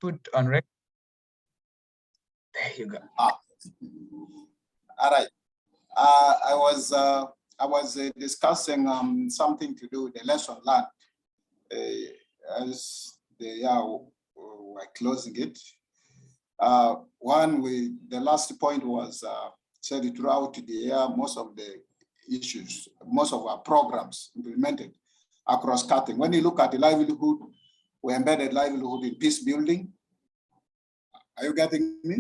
put on record. There you go. All right. I was discussing something to do with the lesson learned as they are we're closing it. The last point was said throughout the year, most of the issues, most of our programs implemented across cutting. When you look at the livelihood, we embedded livelihood in peace building. Are you getting me?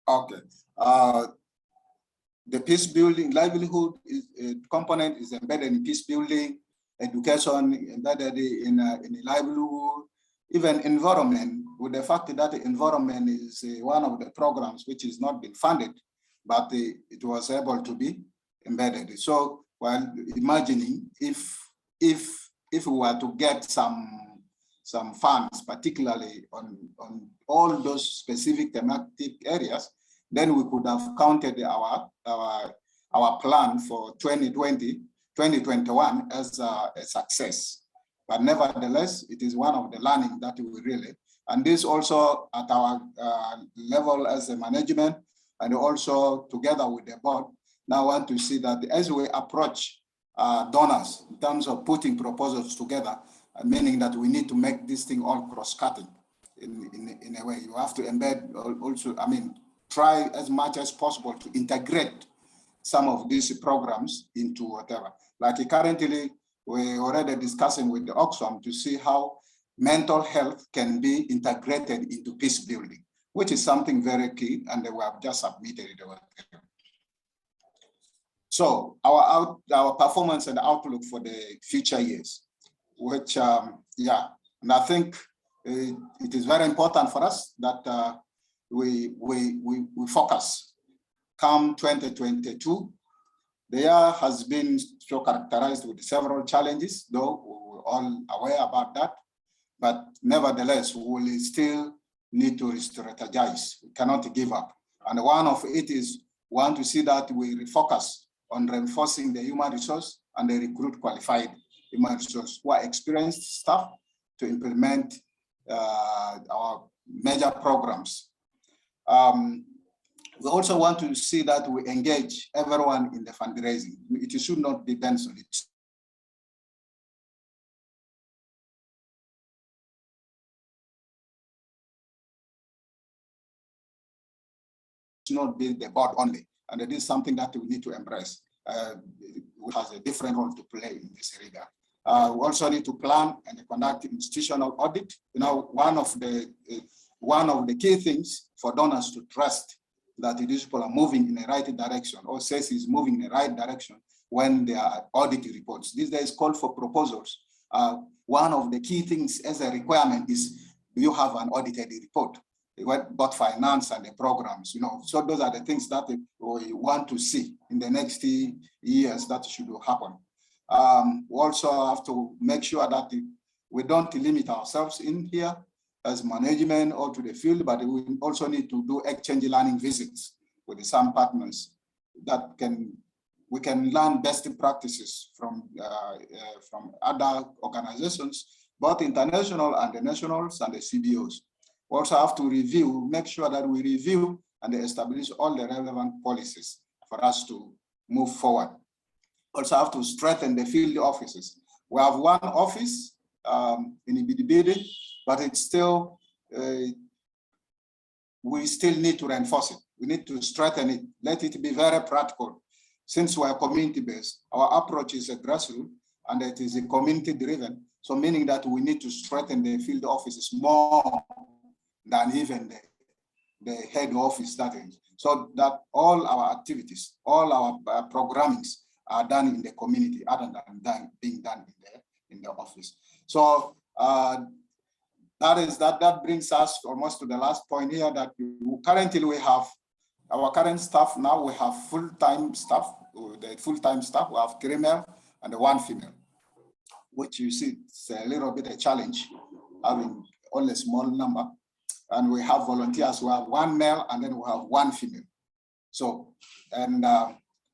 Okay. The peace building livelihood component is embedded in peace building, education embedded in a livelihood, even environment, with the fact that the environment is one of the programs which is not been funded, but it was able to be embedded. So while imagining if we were to get some funds, particularly on all those specific thematic areas, then we could have counted our plan for 2021 as a success. But nevertheless, it is one of the learning that we really, and this also at our level as a management, and also together with the board, now want to see that as we approach donors in terms of putting proposals together, meaning that we need to make this thing all cross-cutting in a way. You have to embed also, try as much as possible to integrate some of these programs into whatever. Like currently, we're already discussing with the Oxfam to see how mental health can be integrated into peace building, which is something very key, and we have just submitted it. So our performance and outlook for the future years, which, and I think it is very important for us that we focus. Come 2022, the year has been so characterized with several challenges, though we're all aware about that. But nevertheless, we will still need to strategize. We cannot give up. And one of it is we want to see that we refocus on reinforcing the human resource and the recruit qualified human resource who are experienced staff to implement our major programs. We also want to see that we engage everyone in the fundraising. It should not depend on it. Not be the board only, and it is something that we need to embrace. It has a different role to play in this regard. We also need to plan and conduct institutional audit. You know, one of the key things for donors to trust that these people are moving in the right direction, or CECI is moving in the right direction when there are audit reports. These days call for proposals. One of the key things as a requirement is you have an audited report, about finance and the programs, you know. So those are the things that we want to see in the next years that should happen. We also have to make sure that we don't limit ourselves in here as management or to the field, but we also need to do exchange learning visits with some partners that we can learn best practices from other organizations, both international and the nationals and the CBOs. We also have to review, make sure that we review and establish all the relevant policies for us to move forward. Also have to strengthen the field offices. We have one office in Ibidibidi, but it's still, we still need to reinforce it. We need to strengthen it, let it be very practical. Since we are community-based, our approach is a grassroots and it is a community-driven. So meaning that we need to strengthen the field offices more than even the head office that is. So that all our activities, all our programmings are done in the community other than being done in the office. So that brings us almost to the last point here, that currently we have our current staff. Now we have full-time staff. The full-time staff, we have 3 male and 1 female, which you see it's a little bit a challenge having only a small number. And we have volunteers who have 1 male and then we have 1 female. So, and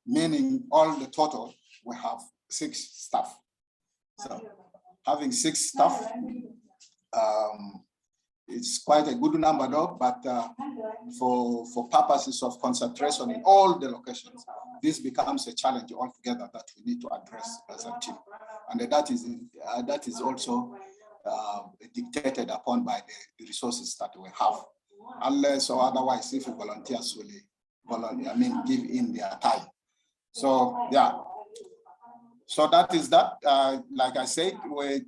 meaning all the total, we have 6 staff. So having 6 staff, It's quite a good number though, but for purposes of concentration in all the locations, this becomes a challenge altogether that we need to address as a team. And that is also dictated upon by the resources that we have. Unless or otherwise, if volunteers will give in their time. So yeah. So that is that. Like I said, we're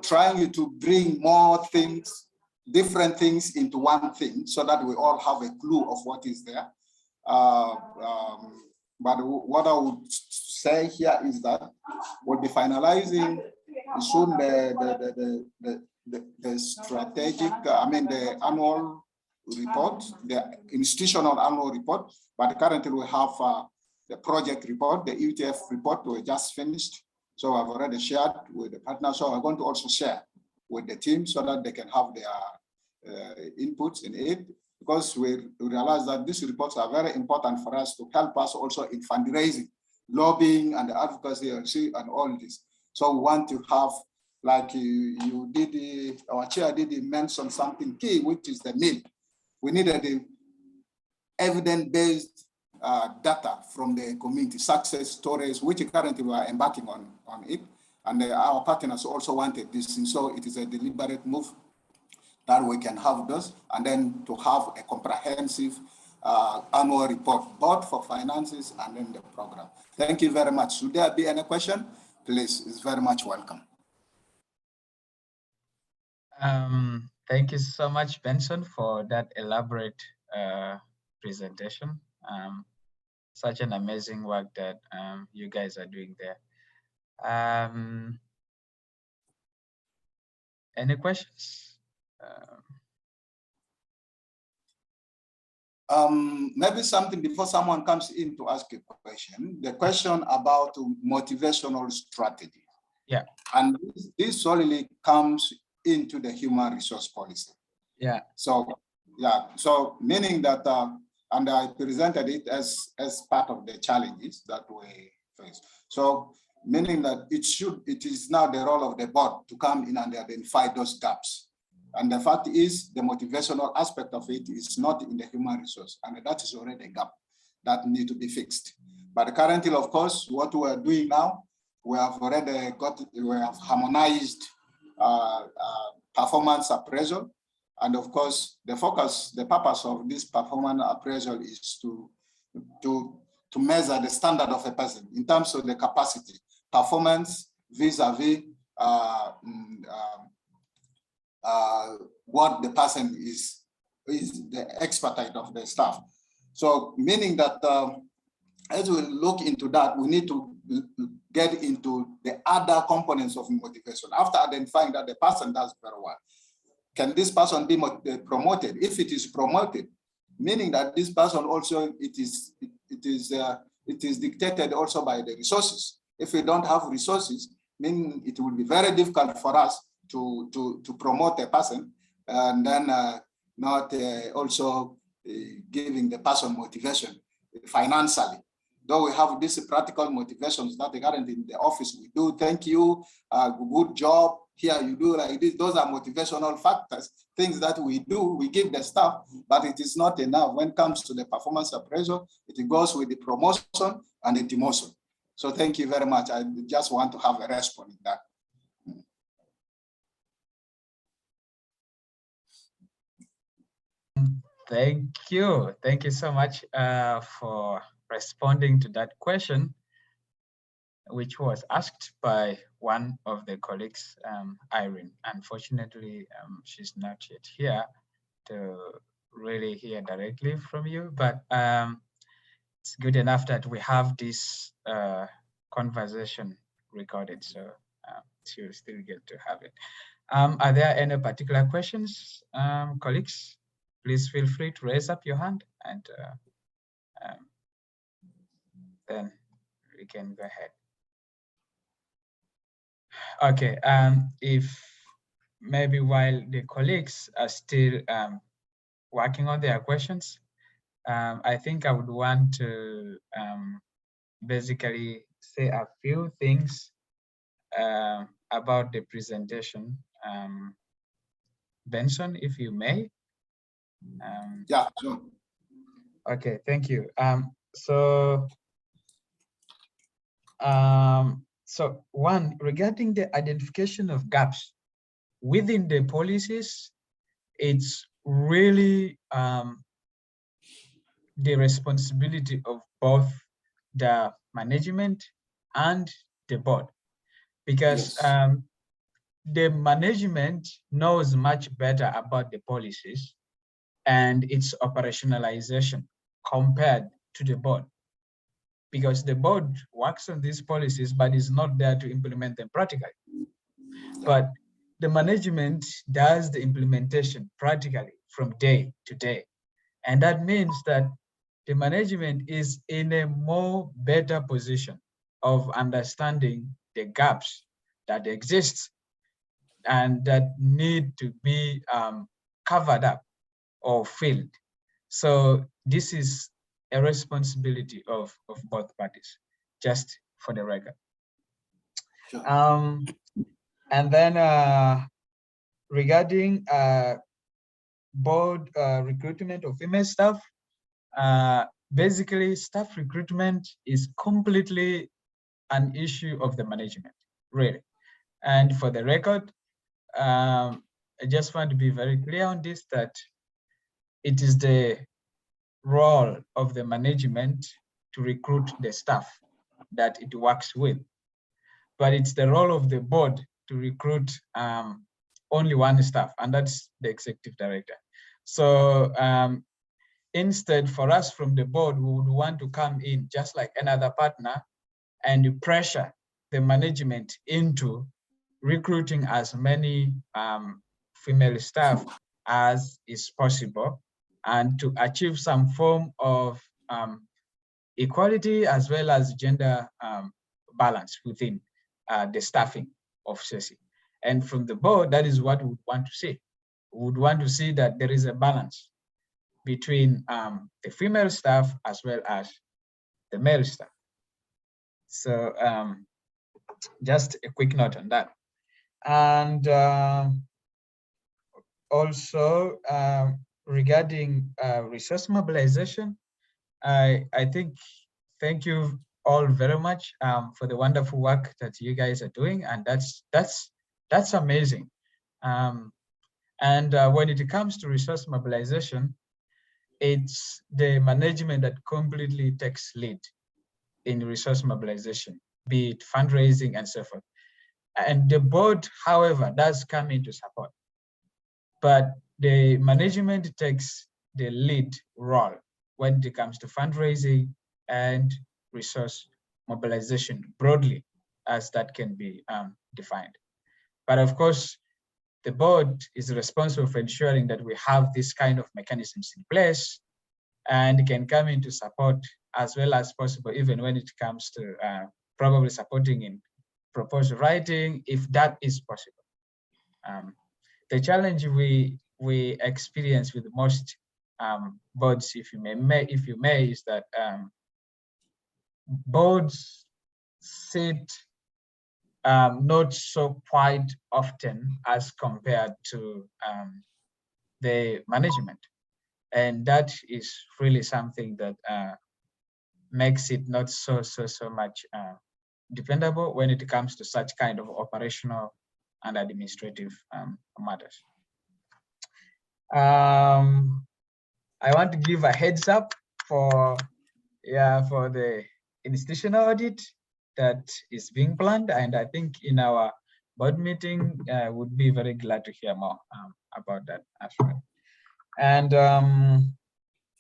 trying to bring more things, different things into one thing so that we all have a clue of what is there. But what I would say here is that we'll be finalizing soon the strategic, the annual report, the institutional annual report, but currently we have the project report, the ETF report we just finished. So I've already shared with the partners. So I'm going to also share with the team so that they can have their inputs in it, because we realize that these reports are very important for us to help us also in fundraising, lobbying and advocacy and all this. So we want to have, like you did, our chair did mention something key, which is the need. We needed the evidence-based data from the community, success stories, which currently we are embarking on it. And our partners also wanted this. And so it is a deliberate move that we can have those, and then to have a comprehensive annual report, both for finances and then the program. Thank you very much. Should there be any question, please, it's very much welcome. Thank you so much, Benson, for that elaborate presentation. Such an amazing work that you guys are doing there. Any questions? Maybe something before someone comes in to ask a question. The question about motivational strategy. Yeah. And this solely comes into the human resource policy. Yeah. So yeah. So meaning that, and I presented it as part of the challenges that we face. So meaning that it is now the role of the board to come in and identify those gaps. And the fact is, the motivational aspect of it is not in the human resource, and that is already a gap that need to be fixed. But currently, of course, what we are doing now, we have harmonized performance appraisal, and of course, the purpose of this performance appraisal is to measure the standard of a person in terms of the capacity, performance vis-a-vis what the person is the expertise of the staff. So meaning that as we look into that, we need to get into the other components of motivation. After identifying that the person does very well, can this person be promoted? If it is promoted, meaning that this person also, it is dictated also by the resources. If we don't have resources, meaning it will be very difficult for us to promote a person, and then not also giving the person motivation financially. Though we have these practical motivations that currently in the office we do, thank you, good job, here you do like this. Those are motivational factors, things that we do, we give the staff, but it is not enough. When it comes to the performance appraisal, it goes with the promotion and the demotion. So thank you very much. I just want to have a response in that. Thank you. Thank you so much for responding to that question, which was asked by one of the colleagues, Irene. Unfortunately, she's not yet here to really hear directly from you, but it's good enough that we have this conversation recorded, so she'll still get to have it. Are there any particular questions, colleagues? Please feel free to raise up your hand, and then we can go ahead. Okay, if maybe while the colleagues are still working on their questions, I think I would want to basically say a few things about the presentation Benson, if you may. Yeah, sure. Okay, thank you. So one, regarding the identification of gaps within the policies, it's really the responsibility of both the management and the board, because Yes. the management knows much better about the policies and its operationalization compared to the board, because the board works on these policies but is not there to implement them practically. But the management does the implementation practically from day to day. And that means that the management is in a more better position of understanding the gaps that exist and that need to be covered up or filled. So this is a responsibility of both parties, just for the record. Sure. And then regarding board recruitment of female staff, basically staff recruitment is completely an issue of the management, really. And for the record, I just want to be very clear on this, that it is the role of the management to recruit the staff that it works with. But it's the role of the board to recruit only one staff, and that's the executive director. So instead, for us from the board, we would want to come in just like another partner and pressure the management into recruiting as many female staff as is possible, and to achieve some form of equality as well as gender balance within the staffing of CECI. And from the board, that is what we would want to see. We would want to see that there is a balance between the female staff as well as the male staff. So just a quick note on that. And also regarding resource mobilization, I think, thank you all very much for the wonderful work that you guys are doing, and that's amazing. And when it comes to resource mobilization, it's the management that completely takes lead in resource mobilization, be it fundraising and so forth. And the board, however, does come into support, but the management takes the lead role when it comes to fundraising and resource mobilization broadly, as that can be defined. But of course, the board is responsible for ensuring that we have this kind of mechanisms in place and can come into support as well as possible, even when it comes to probably supporting in proposal writing, if that is possible. The challenge we experience with most boards, if you may, is that boards sit not so quite often as compared to the management, and that is really something that makes it not so much dependable when it comes to such kind of operational and administrative matters. I want to give a heads up for the institutional audit that is being planned, and I think in our board meeting would be very glad to hear more about that as well. And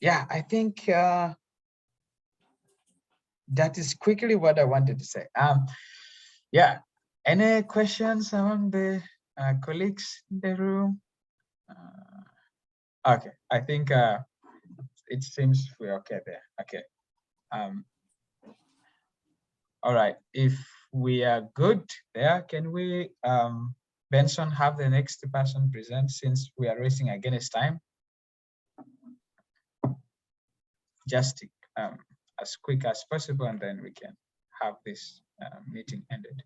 yeah, I think that is quickly what I wanted to say. Yeah, any questions among the colleagues in the room? Okay, I think it seems we're okay there. Okay. All right, if we are good there, can we, Benson, have the next person present, since we are racing against time? Just as quick as possible, and then we can have this meeting ended.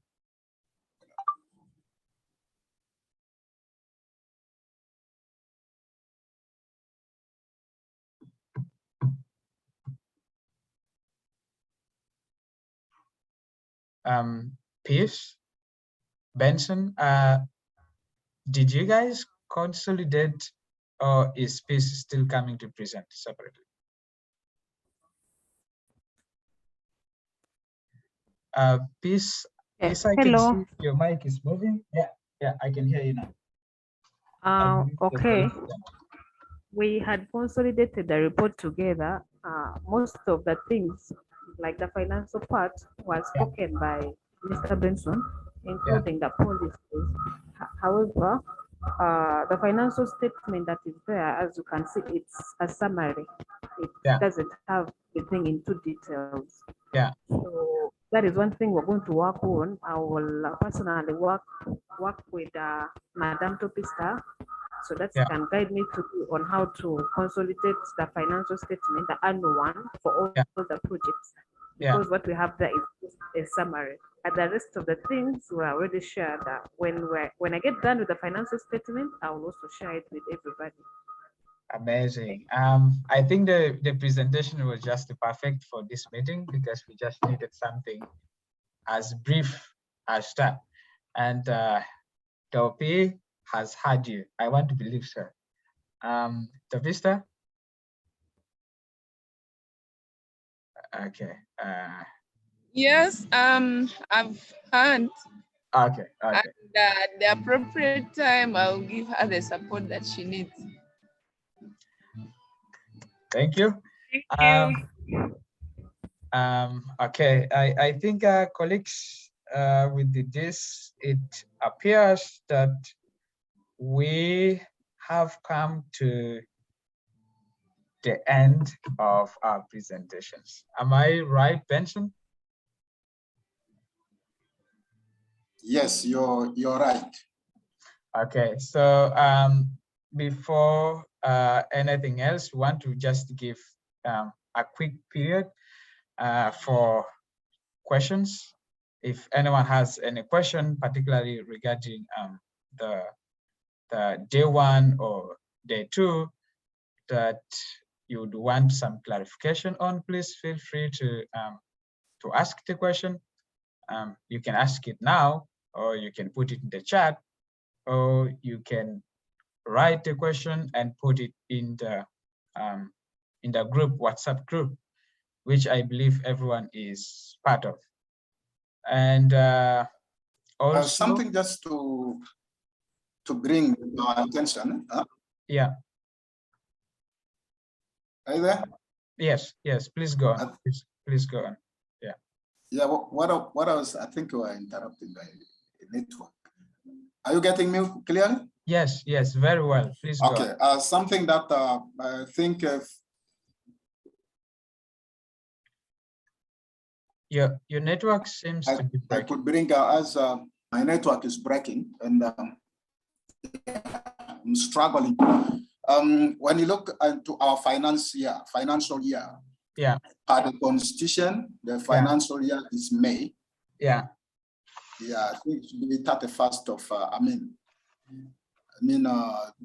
Peace, Benson, did you guys consolidate, or is Peace still coming to present separately? Peace, Yes. I can Hello. see your mic is moving. Yeah, I can hear you now. I believe the Okay. colleagues- We had consolidated the report together. Most of the things, like the financial part, was spoken by Mr. Benson, including the policies. However, the financial statement that is there, as you can see, it's a summary. It doesn't have the thing into details. Yeah. So that is one thing we're going to work on. I will personally work with Madam Topista, so that can guide me on how to consolidate the financial statement, the annual one for all the projects. Because what we have there is just a summary. And the rest of the things were already shared. When I get done with the financial statement, I will also share it with everybody. Amazing. I think the presentation was just perfect for this meeting because we just needed something as brief as that. And Topi has heard you. I want to believe so. Topista? Okay. Yes, I've heard. Okay. And at the appropriate time, I'll give her the support that she needs. Thank you. Thank you. Okay, I think colleagues, with this, it appears that we have come to the end of our presentations. Am I right, Benson? Yes, you're right. Okay, so before anything else, we want to just give a quick period for questions. If anyone has any question, particularly regarding the day one or day two that you would want some clarification on, please feel free to ask the question. You can ask it now, or you can put it in the chat, or you can write the question and put it in the group, WhatsApp group, which I believe everyone is part of. And also something just to bring our attention. Yeah. Are you there? Yes, please go on. Please go on. Yeah. Yeah, what I was, I think we were interrupted by network. Are you getting me clearly? Yes, very well. Please go. Okay, something that I think your network seems to be breaking. I could bring as my network is breaking and I'm struggling. When you look into our financial year, the constitution, the financial year is May. Yeah, I think it should be 31st of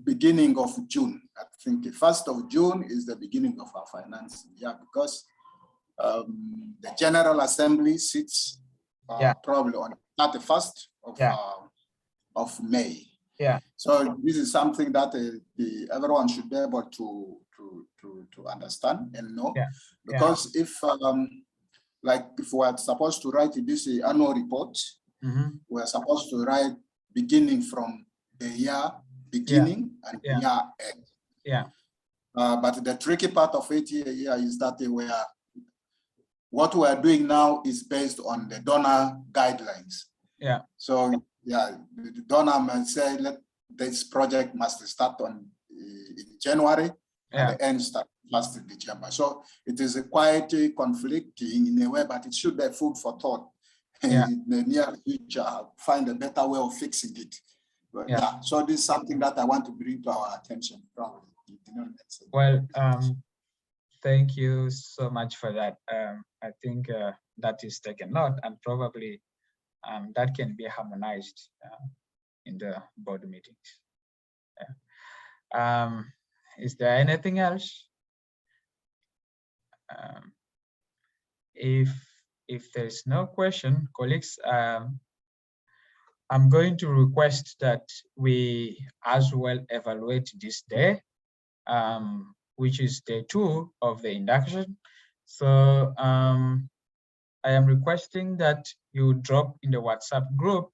beginning of June. I think the 1st of June is the beginning of our finance year because the General Assembly sits probably on 31st of May. Yeah. So this is something that everyone should be able to understand and know, because if like if we are supposed to write this annual report, we are supposed to write beginning from the year beginning and the year end. Yeah. But the tricky part of it here is that what we are doing now is based on the donor guidelines. Yeah. So the donor may say this project must start in January and the end start last in December. So it is quite conflicting in a way, but it should be food for thought. In the near future, find a better way of fixing it. But so this is something that I want to bring to our attention. Probably. Well, thank you so much for that. I think that is taken note, and probably that can be harmonized in the board meetings. Is there anything else? If if there is no question, colleagues, I'm going to request that we as well evaluate this day, which is day 2 of the induction. So I am requesting that you drop in the WhatsApp group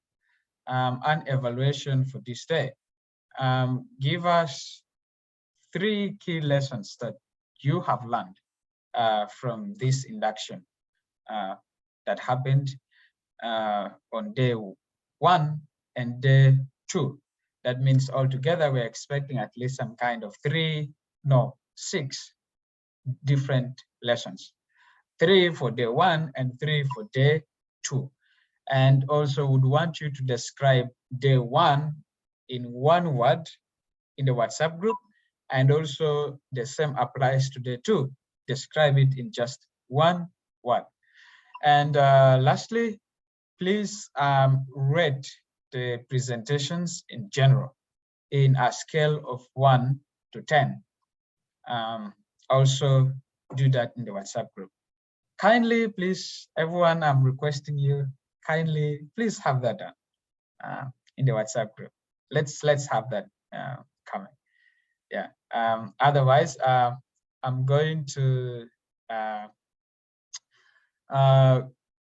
an evaluation for this day. Give us 3 key lessons that you have learned from this induction that happened on day 1 and day 2. That means altogether we're expecting at least some kind of 6 different lessons. 3 for day 1 and 3 for day 2. And also would want you to describe day 1 in 1 word in the WhatsApp group, and also the same applies to day 2. Describe it in just 1 word. And lastly, please rate the presentations in general in a scale of 1 to 10. Also do that in the WhatsApp group. Kindly, please, everyone, I'm requesting you, kindly, please have that done in the WhatsApp group. Let's have that coming. Yeah. Otherwise, I'm going to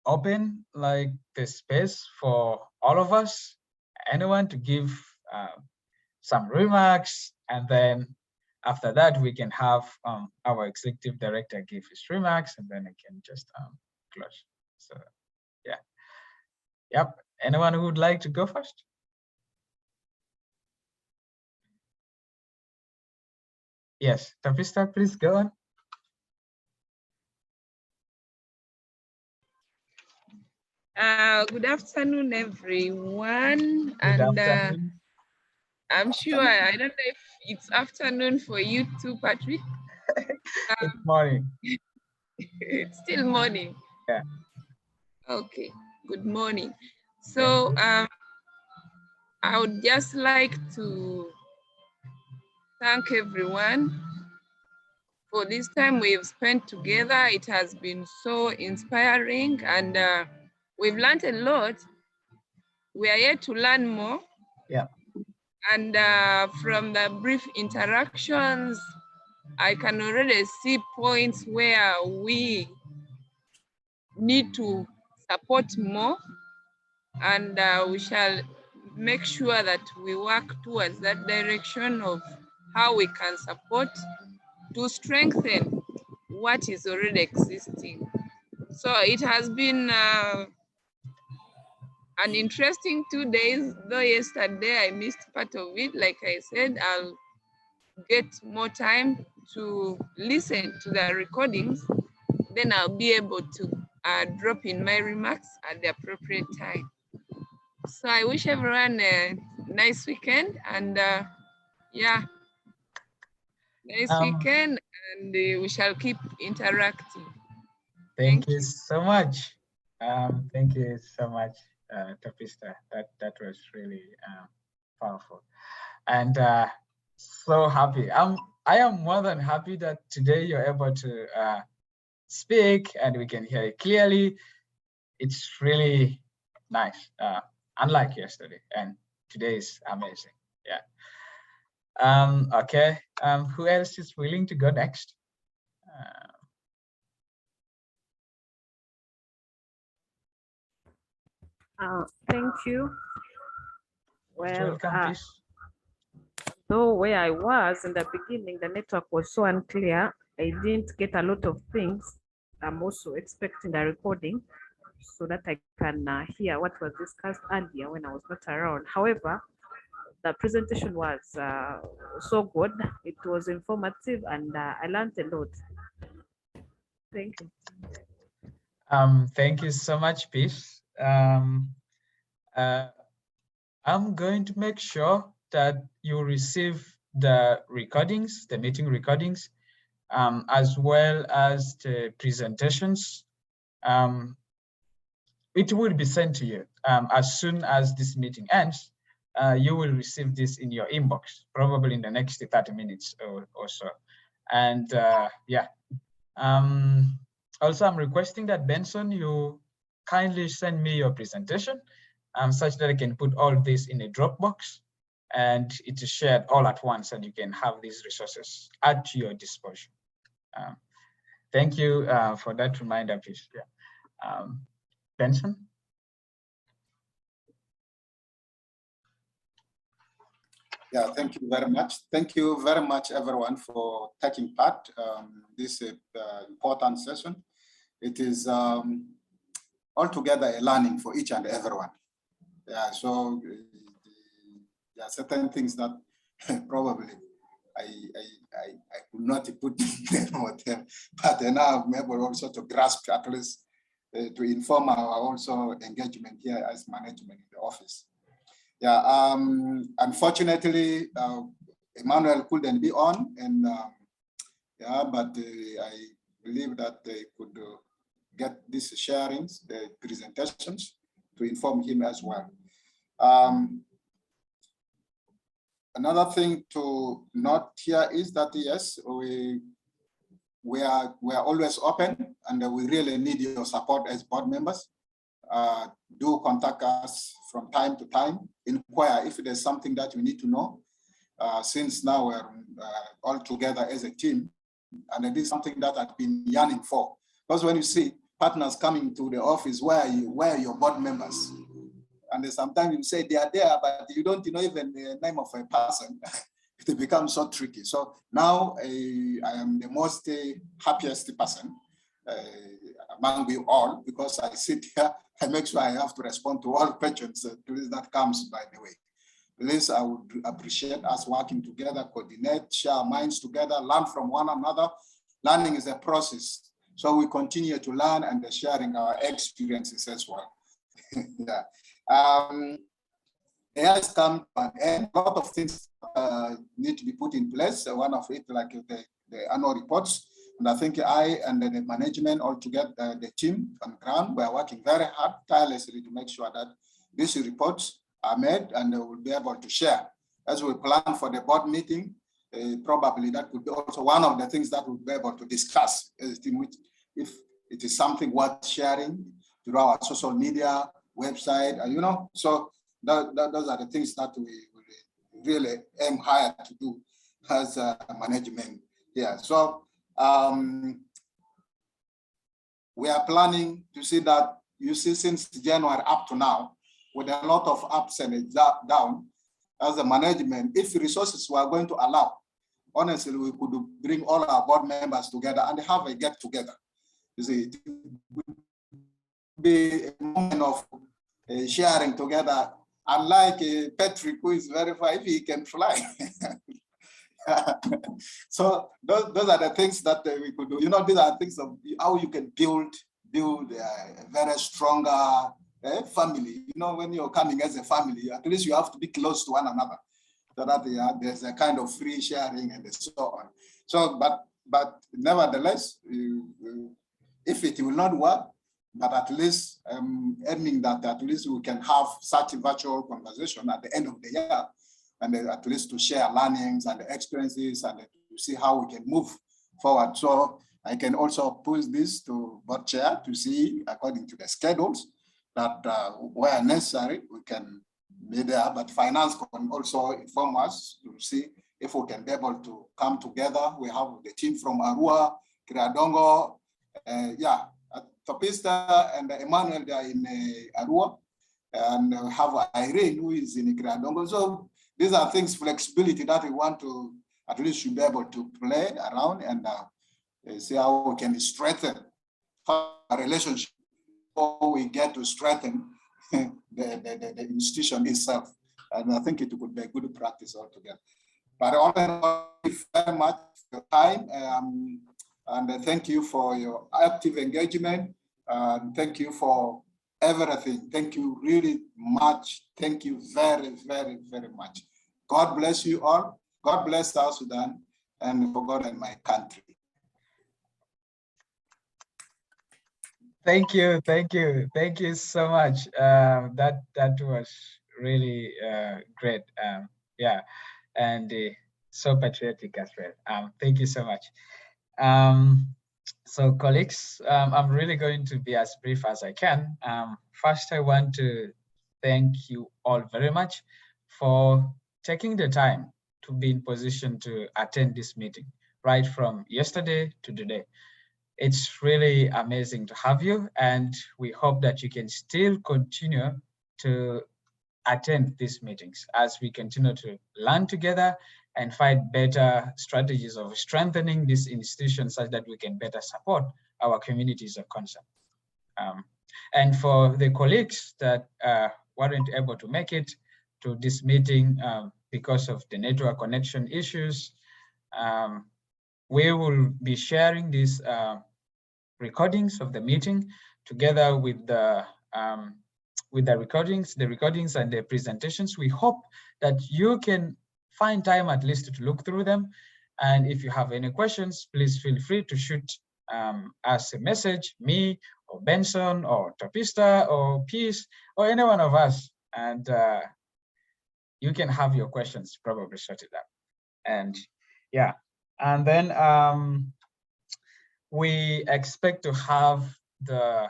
open like the space for all of us, anyone to give some remarks, and then after that we can have our executive director give his remarks, and then I can just close. So yeah. Yep. Anyone who would like to go first? Yes, Tapista, please go on. Good afternoon, everyone. Good afternoon. I'm sure, I don't know if it's afternoon for you too, Patrick. It's morning. It's still morning. Yeah. Okay, good morning. So I would just like to thank everyone for this time we've spent together. It has been so inspiring, and we've learned a lot. We are yet to learn more. Yeah. And from the brief interactions, I can already see points where we need to support more, and we shall make sure that we work towards that direction of how we can support to strengthen what is already existing. So it has been an interesting 2 days, though yesterday I missed part of it. Like I said, I'll get more time to listen to the recordings, then I'll be able to drop in my remarks at the appropriate time. So I wish everyone a nice weekend, and yeah, nice weekend, and we shall keep interacting. Thank you so much. Thank you so much, Tapista. That was really powerful, and so happy. I am more than happy that today you're able to speak and we can hear it clearly. It's really nice, unlike yesterday, and today is amazing. Yeah. Okay. Who else is willing to go next? Thank you. Well, Welcome, though where I was in the beginning, the network was so unclear, I didn't get a lot of things. I'm also expecting the recording so that I can hear what was discussed earlier when I was not around. However, the presentation was so good. It was informative, and I learned a lot. Thank you. Thank you so much, Peace. I'm going to make sure that you receive the recordings, the meeting recordings, as well as the presentations. It will be sent to you as soon as this meeting ends. You will receive this in your inbox, probably in the next 30 minutes or so. And yeah, also I'm requesting that Benson, you kindly send me your presentation such that I can put all this in a Dropbox and it is shared all at once, and you can have these resources at your disposal. Thank you for that reminder, please. Yeah. Benson? Yeah, thank you very much. Thank you very much, everyone, for taking part this important session. It is altogether a learning for each and everyone. Yeah, so there are certain things that probably I could not put them, but now I'm able also to grasp at least to inform our also engagement here as management in the office. Yeah, unfortunately, Emmanuel couldn't be on, and yeah, but I believe that they could get these sharings, the presentations, to inform him as well. Another thing to note here is that yes, we are always open, and we really need your support as board members. Do contact us from time to time, inquire if there's something that we need to know, since now we're all together as a team, and it is something that I've been yearning for. Because when you see partners coming to the office, where are your board members? And sometimes you say they are there, but you don't know even the name of a person. It becomes so tricky. So now I am the most happiest person among you all, because I sit here, I make sure I have to respond to all questions that comes by the way. Please, I would appreciate us working together, coordinate, share minds together, learn from one another. Learning is a process. So we continue to learn and sharing our experiences as well. Yeah. It has come to an end. A lot of things need to be put in place. One of it, like the annual reports. And I think I and the management all together, the team on ground, we are working very hard, tirelessly to make sure that these reports are made and they will be able to share. As we plan for the board meeting, probably that could be also one of the things that we'll be able to discuss as a team, which if it is something worth sharing through our social media, website, you know, so those are the things that we really aim higher to do as management here. So we are planning to see that, you see, since January up to now, with a lot of ups and downs, as a management, if resources were going to allow, honestly, we could bring all our board members together and have a get together. You see, it would be a moment of sharing together. Unlike Patrick, who is very far, if he can fly. So those are the things that we could do. You know, these are things of how you can build a very stronger family. You know, when you're coming as a family, at least you have to be close to one another, so that there's a kind of free sharing and so on. So, but nevertheless, if it will not work, but at least aiming that at least we can have such a virtual conversation at the end of the year, and at least to share learnings and experiences and to see how we can move forward. So I can also push this to board chair to see, according to the schedules, that where necessary, we can be there, but finance can also inform us to see if we can be able to come together. We have the team from Arua, Kiradongo, yeah, Topista and Emmanuel, they are in Arua, and we have Irene, who is in Kiradongo. So these are things, flexibility that we want to, at least should be able to play around and see how we can strengthen our relationship before we get to strengthen the institution itself. And I think it would be a good practice altogether. But all in all, thank you very much for your time. And thank you for your active engagement. Thank you for everything. Thank you really much. Thank you very, very, very much. God bless you all. God bless South Sudan and for God and my country. Thank you, thank you, thank you so much. That was really great. Yeah, and so patriotic as well. Thank you so much. So colleagues, I'm really going to be as brief as I can. First, I want to thank you all very much for taking the time to be in position to attend this meeting, right from yesterday to today. It's really amazing to have you, and we hope that you can still continue to attend these meetings as we continue to learn together and find better strategies of strengthening this institution such that we can better support our communities of concern. And for the colleagues that weren't able to make it to this meeting because of the network connection issues, we will be sharing these recordings of the meeting together with the recordings and the presentations. We hope that you can find time at least to look through them. And if you have any questions, please feel free to shoot us a message, me or Benson or Topista or Peace or any one of us. And you can have your questions probably sorted out. And yeah, and then we expect to have the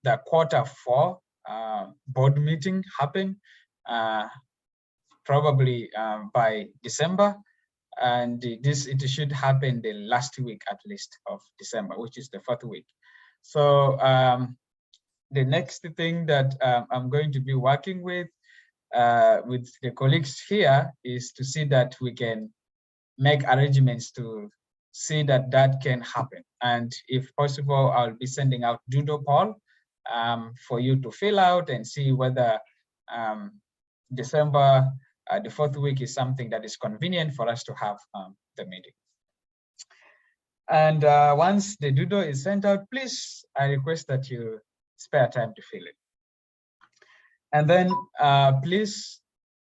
Q4 board meeting happen probably by December, and it should happen the last week at least of December, which is the 4th week. So the next thing that I'm going to be working with the colleagues here is to see that we can make arrangements to see that that can happen. And if possible, I'll be sending out doodle poll for you to fill out and see whether December, the 4th week is something that is convenient for us to have the meeting. And once the doodle is sent out, please, I request that you spare time to fill it. And then please,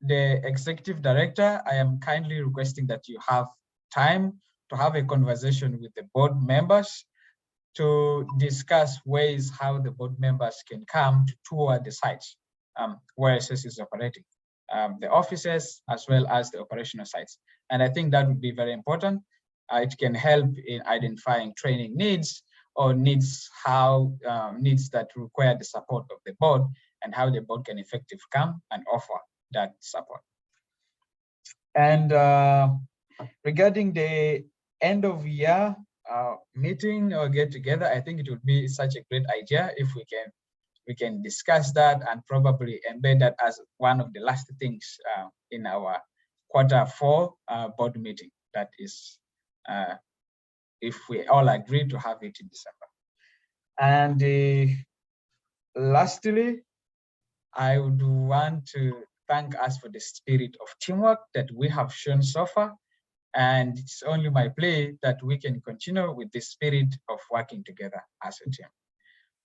the executive director, I am kindly requesting that you have time to have a conversation with the board members to discuss ways how the board members can come to tour the sites where CECI is operating, the offices as well as the operational sites. And I think that would be very important. It can help in identifying training needs or needs that require the support of the board and how the board can effectively come and offer that support. And regarding the end of year meeting or get together, I think it would be such a great idea if we can discuss that and probably embed that as one of the last things in our Q4 board meeting. That is, if we all agree to have it in December. And lastly, I would want to thank us for the spirit of teamwork that we have shown so far. And it's only my plea that we can continue with the spirit of working together as a team.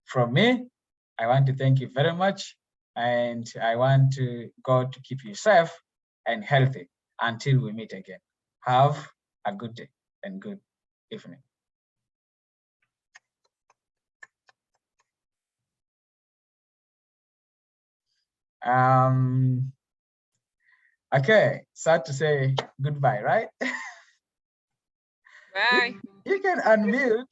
From me, I want to thank you very much. And I want God to keep you safe and healthy until we meet again. Have a good day and good evening. Okay, sad to say goodbye, right? Bye. You can unmute.